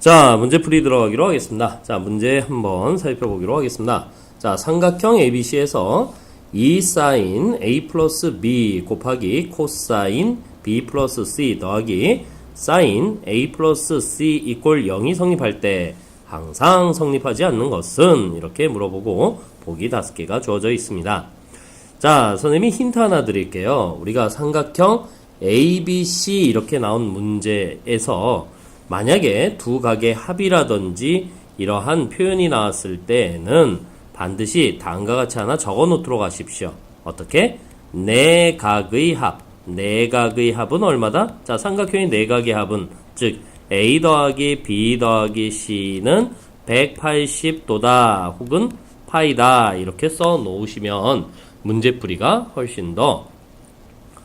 자, 문제풀이 들어가기로 하겠습니다. 자, 문제 한번 살펴보기로 하겠습니다. 자, 삼각형 ABC에서 2 sin A 플러스 B 곱하기 코사인 B 플러스 C 더하기 sin A 플러스 C 이꼴 0이 성립할 때 항상 성립하지 않는 것은? 이렇게 물어보고 보기 5개가 주어져 있습니다. 자, 선생님이 힌트 하나 드릴게요. 우리가 삼각형 ABC 이렇게 나온 문제에서 만약에 두 각의 합이라든지 이러한 표현이 나왔을 때는 반드시 다음과 같이 하나 적어 놓도록 하십시오. 어떻게? 네 각의 합. 네 각의 합은 얼마다? 자, 삼각형의 네 각의 합은 즉 A 더하기 B 더하기 C는 180도다 혹은 파이다 이렇게 써 놓으시면 문제풀이가 훨씬 더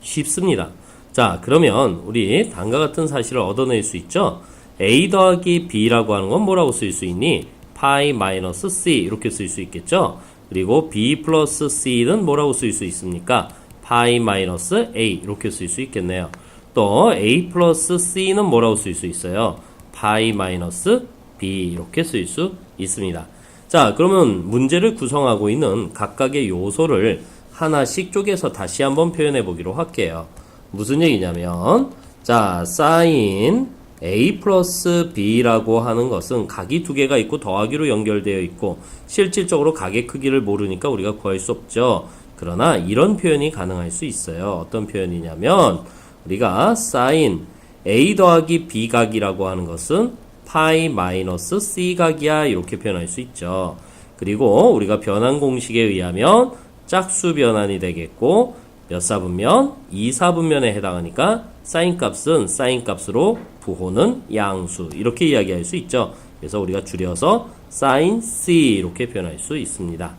쉽습니다. 자, 그러면 우리 다음과 같은 사실을 얻어낼 수 있죠. A 더하기 B라고 하는 건 뭐라고 쓸 수 있니? 파이 마이너스 C 이렇게 쓸 수 있겠죠. 그리고 B 플러스 C는 뭐라고 쓸 수 있습니까? 파이 마이너스 A 이렇게 쓸 수 있겠네요. 또 A 플러스 C는 뭐라고 쓸 수 있어요? 파이 마이너스 B 이렇게 쓸 수 있습니다. 자, 그러면 문제를 구성하고 있는 각각의 요소를 하나씩 쪼개서 다시 한번 표현해 보기로 할게요. 무슨 얘기냐면, 자, sin A 플러스 B라고 하는 것은 각이 두 개가 있고 더하기로 연결되어 있고 실질적으로 각의 크기를 모르니까 우리가 구할 수 없죠. 그러나 이런 표현이 가능할 수 있어요. 어떤 표현이냐면 우리가 sin A 더하기 B 각이라고 하는 것은 파이 마이너스 C 각이야 이렇게 표현할 수 있죠. 그리고 우리가 변환 공식에 의하면 짝수 변환이 되겠고 몇 사분면? 2사분면에 해당하니까 사인 값은 사인 값으로 부호는 양수 이렇게 이야기할 수 있죠. 그래서 우리가 줄여서 사인 C 이렇게 표현할 수 있습니다.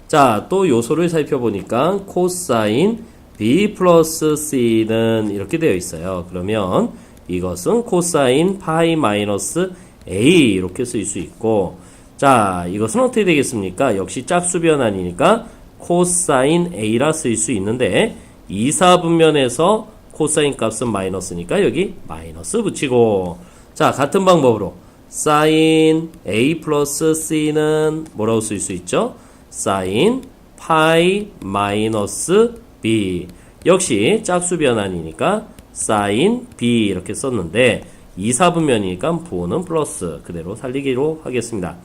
자, 또 요소를 살펴보니까 코사인 B 플러스 C는 이렇게 되어 있어요. 그러면 이것은 코사인 파이 마이너스 A 이렇게 쓸 수 있고, 자, 이것은 어떻게 되겠습니까? 역시 짝수 변환이니까 코사인 A라 쓸 수 있는데 2사분면에서 코사인 값은 마이너스니까 여기 마이너스 붙이고, 자, 같은 방법으로 사인 A 플러스 C는 뭐라고 쓸 수 있죠? 사인 파이 마이너스 B 역시 짝수 변환이니까 사인 B 이렇게 썼는데 2사분면이니까 부호는 플러스 그대로 살리기로 하겠습니다.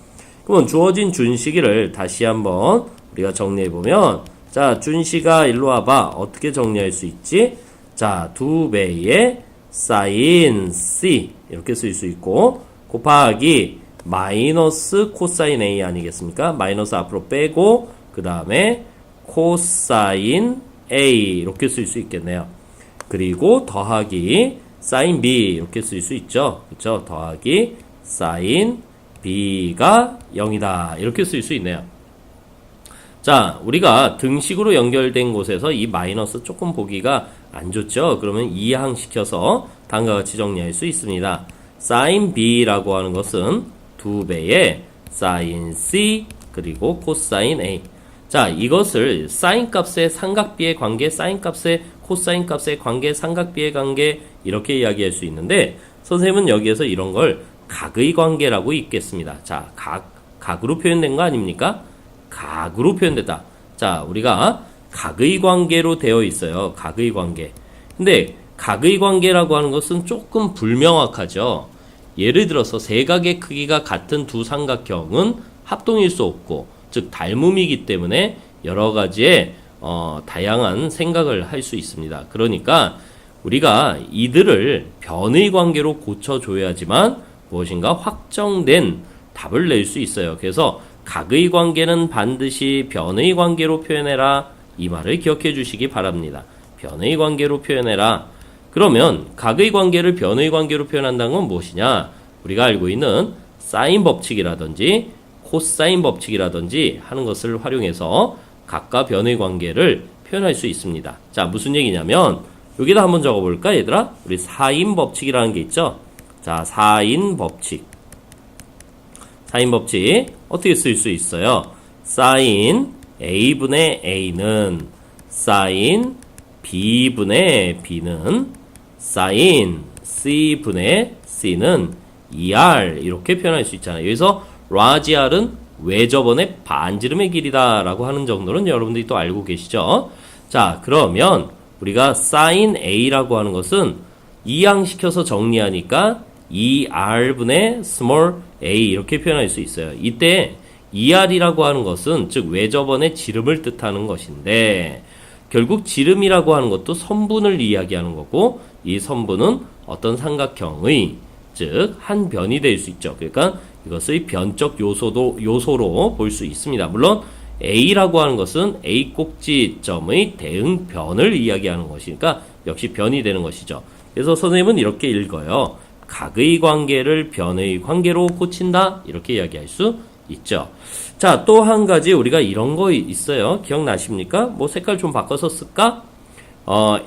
그러면 주어진 준식을 다시 한번 우리가 정리해보면, 자, 준식아 일로 와봐. 어떻게 정리할 수 있지? 자, 2배의 사인 C 이렇게 쓸 수 있고 곱하기 마이너스 코사인 A 아니겠습니까? 마이너스 앞으로 빼고 그 다음에 코사인 A 이렇게 쓸 수 있겠네요. 그리고 더하기 사인 B 이렇게 쓸 수 있죠. 그렇죠? 더하기 사인 B가 0이다 이렇게 쓸 수 있네요. 자, 우리가 등식으로 연결된 곳에서 이 마이너스 조금 보기가 안 좋죠. 그러면 이항시켜서 다음과 같이 정리할 수 있습니다. 사인 B라고 하는 것은 2배의 사인 C 그리고 코사인 A. 자, 이것을 사인 값의 삼각비의 관계, 사인 값의 코사인 값의 관계, 삼각비의 관계 이렇게 이야기할 수 있는데 선생님은 여기에서 이런 걸 각의 관계라고 읽겠습니다. 자, 각으로 표현된 거 아닙니까? 각으로 표현됐다. 자, 우리가 각의 관계로 되어 있어요. 각의 관계. 근데 각의 관계라고 하는 것은 조금 불명확하죠. 예를 들어서 세 각의 크기가 같은 두 삼각형은 합동일 수 없고, 즉 닮음이기 때문에 여러 가지의 다양한 생각을 할 수 있습니다. 그러니까 우리가 이들을 변의 관계로 고쳐줘야지만 무엇인가 확정된 답을 낼 수 있어요. 그래서 각의 관계는 반드시 변의 관계로 표현해라. 이 말을 기억해 주시기 바랍니다. 변의 관계로 표현해라. 그러면 각의 관계를 변의 관계로 표현한다는 건 무엇이냐? 우리가 알고 있는 사인 법칙이라든지 코사인 법칙이라든지 하는 것을 활용해서 각과 변의 관계를 표현할 수 있습니다. 자, 무슨 얘기냐면 여기다 한번 적어볼까 얘들아? 우리 사인 법칙이라는 게 있죠? 자, 사인 법칙. 사인 법칙 어떻게 쓸 수 있어요? 사인 A분의 A는 사인 B분의 B는 사인 C분의 C는 ER 이렇게 표현할 수 있잖아요. 여기서 large R은 외접원의 반지름의 길이다라고 하는 정도는 여러분들이 또 알고 계시죠? 자, 그러면 우리가 sin A라고 하는 것은 이항시켜서 정리하니까 ER분의 small a 이렇게 표현할 수 있어요. 이때 ER이라고 하는 것은 즉 외접원의 지름을 뜻하는 것인데 결국 지름이라고 하는 것도 선분을 이야기하는 거고 이 선분은 어떤 삼각형의 즉 한 변이 될 수 있죠. 그러니까 이것의 변적 요소로 볼 수 있습니다. 물론 A라고 하는 것은 A 꼭지점의 대응변을 이야기하는 것이니까 역시 변이 되는 것이죠. 그래서 선생님은 이렇게 읽어요. 각의 관계를 변의 관계로 고친다 이렇게 이야기할 수 있죠. 자, 또 한 가지 우리가 이런 거 있어요. 기억나십니까? 뭐 색깔 좀 바꿔서 쓸까?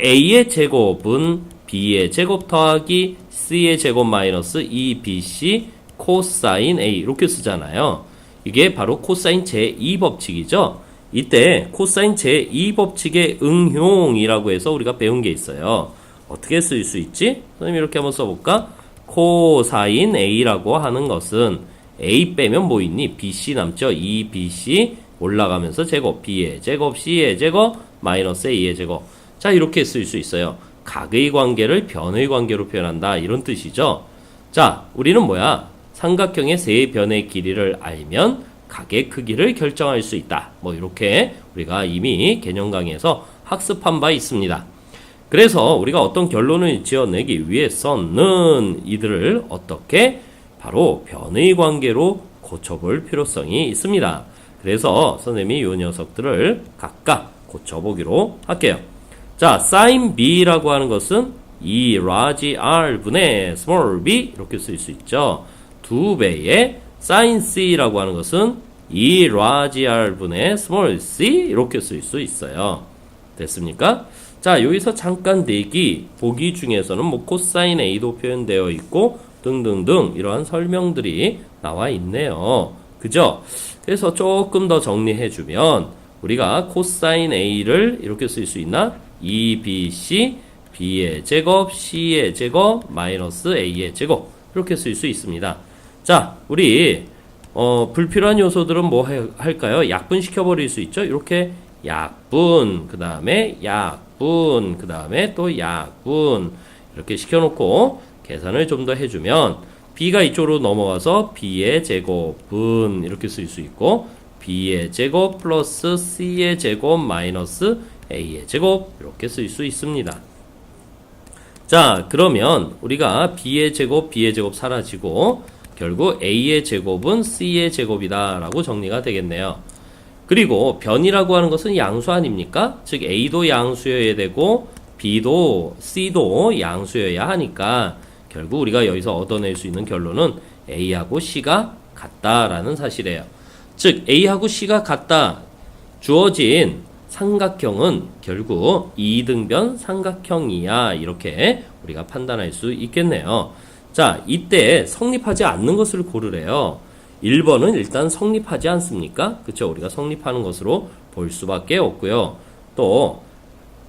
A의 제곱은 B의 제곱 더하기 C의 제곱 마이너스 2BC 코사인 A 이렇게 쓰잖아요. 이게 바로 코사인 제2법칙이죠. 이때 코사인 제2법칙의 응용이라고 해서 우리가 배운 게 있어요. 어떻게 쓸 수 있지? 선생님 이렇게 한번 써볼까? 코사인 A라고 하는 것은 A 빼면 뭐 있니? BC 남죠? 2BC 올라가면서 제곱 B의 제곱 C의 제곱 마이너스 A의 제곱. 자, 이렇게 쓸 수 있어요. 각의 관계를 변의 관계로 표현한다 이런 뜻이죠. 자, 우리는 뭐야? 삼각형의 세 변의 길이를 알면 각의 크기를 결정할 수 있다. 뭐 이렇게 우리가 이미 개념 강의에서 학습한 바 있습니다. 그래서 우리가 어떤 결론을 지어내기 위해서는 이들을 어떻게 바로 변의 관계로 고쳐볼 필요성이 있습니다. 그래서 선생님이 이 녀석들을 각각 고쳐보기로 할게요. 자, sin B라고 하는 것은 이 large R분의 small b 이렇게 쓸 수 있죠. 2배의 sin C라고 하는 것은 이 large R분의 small c 이렇게 쓸 수 있어요. 됐습니까? 자, 여기서 잠깐 대기 보기 중에서는 뭐 코사인 A도 표현되어 있고 등등등 이러한 설명들이 나와 있네요. 그죠? 그래서 조금 더 정리해주면 우리가 코사인 A를 이렇게 쓸 수 있나? 2BC B의 제곱 C의 제곱 마이너스 A의 제곱 이렇게 쓸 수 있습니다. 자, 우리 불필요한 요소들은 뭐 할까요? 약분시켜버릴 수 있죠. 이렇게 약분, 그 다음에 약분, 그 다음에 또 약분 이렇게 시켜놓고 계산을 좀 더 해주면 B가 이쪽으로 넘어가서 B의 제곱분 이렇게 쓸 수 있고 B의 제곱 플러스 C의 제곱 마이너스 A의 제곱 이렇게 쓸 수 있습니다. 자, 그러면 우리가 B의 제곱 사라지고 결국 A의 제곱은 C의 제곱이다 라고 정리가 되겠네요. 그리고 변이라고 하는 것은 양수 아닙니까? 즉 A도 양수여야 되고 B도 C도 양수여야 하니까 결국 우리가 여기서 얻어낼 수 있는 결론은 A하고 C가 같다라는 사실이에요. 즉 A하고 C가 같다. 주어진 삼각형은 결국 이등변 삼각형이야. 이렇게 우리가 판단할 수 있겠네요. 자, 이때 성립하지 않는 것을 고르래요. 1번은 일단 성립하지 않습니까? 그쵸? 우리가 성립하는 것으로 볼 수밖에 없고요. 또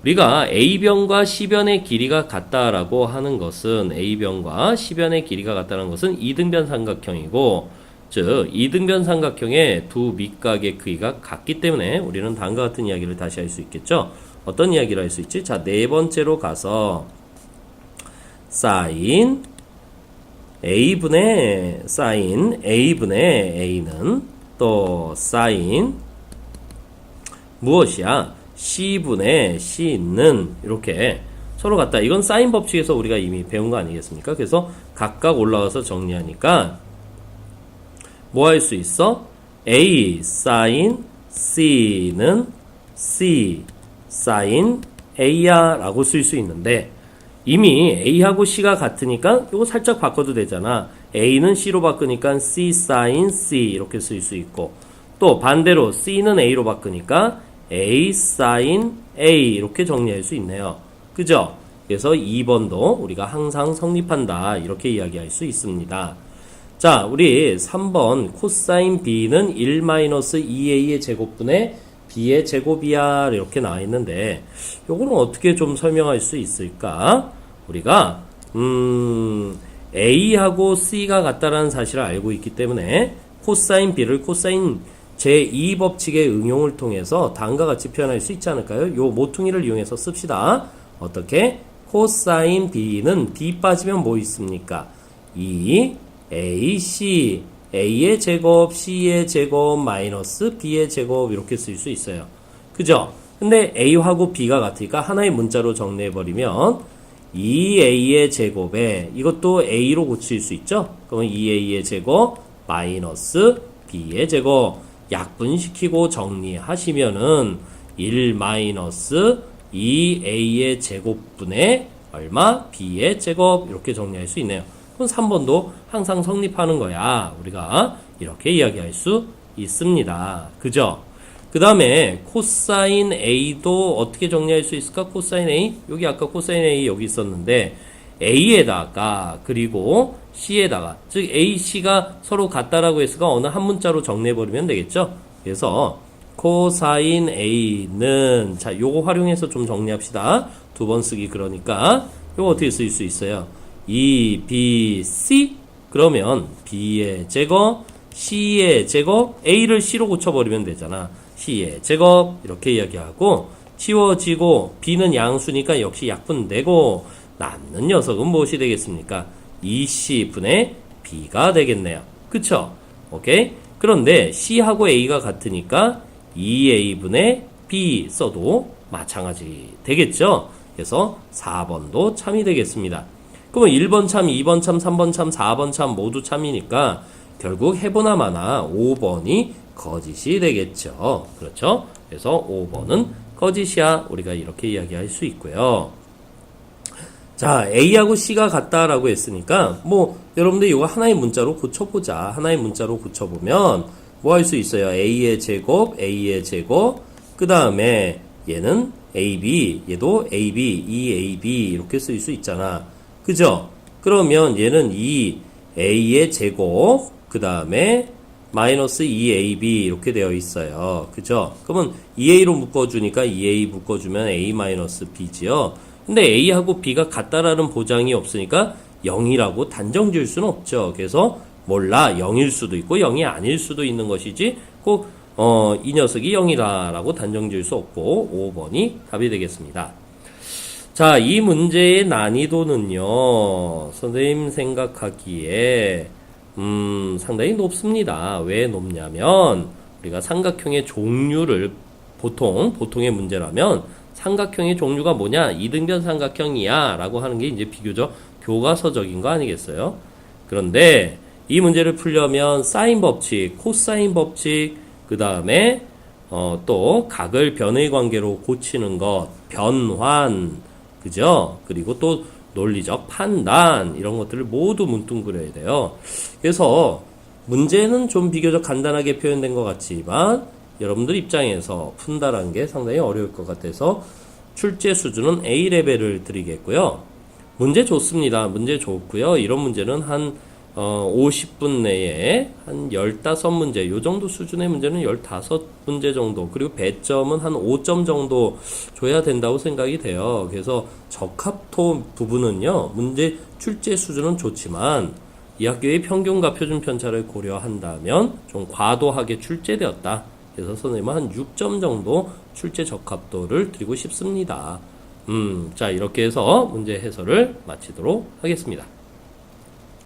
우리가 A변과 C변의 길이가 같다라고 하는 것은 A변과 C변의 길이가 같다는 것은 이등변 삼각형이고 즉 이등변 삼각형의 두 밑각의 크기가 같기 때문에 우리는 다음과 같은 이야기를 다시 할 수 있겠죠. 어떤 이야기를 할 수 있지? 자, 네 번째로 가서 sin A분의 A는 또 sin 무엇이야? C분의 C는 이렇게 서로 같다. 이건 사인 법칙에서 우리가 이미 배운 거 아니겠습니까? 그래서 각각 올라가서 정리하니까 뭐 할 수 있어? A sin C는 C sin A야 라고 쓸 수 있는데 이미 A하고 C가 같으니까 이거 살짝 바꿔도 되잖아. A는 C로 바꾸니까 C sin C 이렇게 쓸 수 있고 또 반대로 C는 A로 바꾸니까 A sin A 이렇게 정리할 수 있네요. 그죠? 그래서 2번도 우리가 항상 성립한다 이렇게 이야기할 수 있습니다. 자, 우리 3번 코사인 B는 1-2A의 제곱분의 B의 제곱이야 이렇게 나와 있는데 요거는 어떻게 좀 설명할 수 있을까? 우리가 A하고 C가 같다라는 사실을 알고 있기 때문에 코사인 B를 코사인 제2법칙의 응용을 통해서 다음과 같이 표현할 수 있지 않을까요? 요 모퉁이를 이용해서 씁시다. 어떻게? 코사인 B는 B 빠지면 뭐 있습니까? 2 AC A의 제곱 C의 제곱 마이너스 B의 제곱 이렇게 쓸 수 있어요. 그죠? 근데 A하고 B가 같으니까 하나의 문자로 정리해버리면 2A의 제곱에 이것도 A로 고칠 수 있죠? 그러면 2A의 제곱 마이너스 B의 제곱 약분시키고 정리하시면은 1 마이너스 2A의 제곱분의 얼마? B의 제곱 이렇게 정리할 수 있네요. 그럼 3번도 항상 성립하는 거야. 우리가 이렇게 이야기할 수 있습니다. 그죠? 그 다음에 코사인 A도 어떻게 정리할 수 있을까? 코사인 A? 여기 아까 코사인 A 여기 있었는데 A에다가 그리고 C에다가 즉 A, C가 서로 같다라고 했으니까 어느 한 문자로 정리해버리면 되겠죠? 그래서 코사인 A는 자 요거 활용해서 좀 정리합시다. 두 번 쓰기 그러니까 요거 어떻게 쓸 수 있어요? 2, B, C 그러면 B의 제곱 C의 제곱 A를 C로 고쳐버리면 되잖아. C의 제곱 이렇게 이야기하고 치워지고 B는 양수니까 역시 약분되고 남는 녀석은 무엇이 되겠습니까? 2C분의 B가 되겠네요. 그쵸? 오케이? 그런데 C하고 A가 같으니까 2A분의 B 써도 마찬가지 되겠죠? 그래서 4번도 참이 되겠습니다. 그러면 1번 참, 2번 참, 3번 참, 4번 참 모두 참이니까 결국 해보나 마나 5번이 거짓이 되겠죠. 그렇죠? 그래서 5번은 거짓이야. 우리가 이렇게 이야기할 수 있고요. 자, A하고 C가 같다라고 했으니까 뭐 여러분들 이거 하나의 문자로 고쳐보자. 하나의 문자로 고쳐보면 뭐 할 수 있어요? A의 제곱, A의 제곱 그 다음에 얘는 AB, 얘도 AB, 2AB 이렇게 쓸 수 있잖아. 그죠? 그러면 얘는 2A의 제곱 그 다음에 마이너스 2AB 이렇게 되어 있어요. 그죠? 그러면 2A로 묶어주니까 2A 묶어주면 A 마이너스 B지요. 근데 A하고 B가 같다라는 보장이 없으니까 0이라고 단정 지을 수는 없죠. 그래서 몰라 0일 수도 있고 0이 아닐 수도 있는 것이지 꼭 이 녀석이 0이다라고 단정 지을 수 없고 5번이 답이 되겠습니다. 자, 이 문제의 난이도는요. 선생님 생각하기에 상당히 높습니다. 왜 높냐면 우리가 삼각형의 종류를 보통의 문제라면 삼각형의 종류가 뭐냐? 이등변 삼각형이야 라고 하는 게 이제 비교적 교과서적인 거 아니겠어요? 그런데 이 문제를 풀려면 사인 법칙, 코사인 법칙, 그 다음에 또 각을 변의 관계로 고치는 것, 변환, 그죠? 그리고 또 논리적 판단 이런 것들을 모두 뭉뚱그려야 돼요. 그래서 문제는 좀 비교적 간단하게 표현된 것 같지만 여러분들 입장에서 푼다라는 게 상당히 어려울 것 같아서 출제 수준은 A레벨을 드리겠고요. 문제 좋습니다. 문제 좋고요. 이런 문제는 한 50분 내에 한 15문제 요 정도 수준의 문제는 15문제 정도 그리고 배점은 한 5점 정도 줘야 된다고 생각이 돼요. 그래서 적합도 부분은요. 문제 출제 수준은 좋지만 이 학교의 평균과 표준 편차를 고려한다면 좀 과도하게 출제되었다. 그래서 선생님은 한 6점 정도 출제 적합도를 드리고 싶습니다. 자, 이렇게 해서 문제 해설을 마치도록 하겠습니다.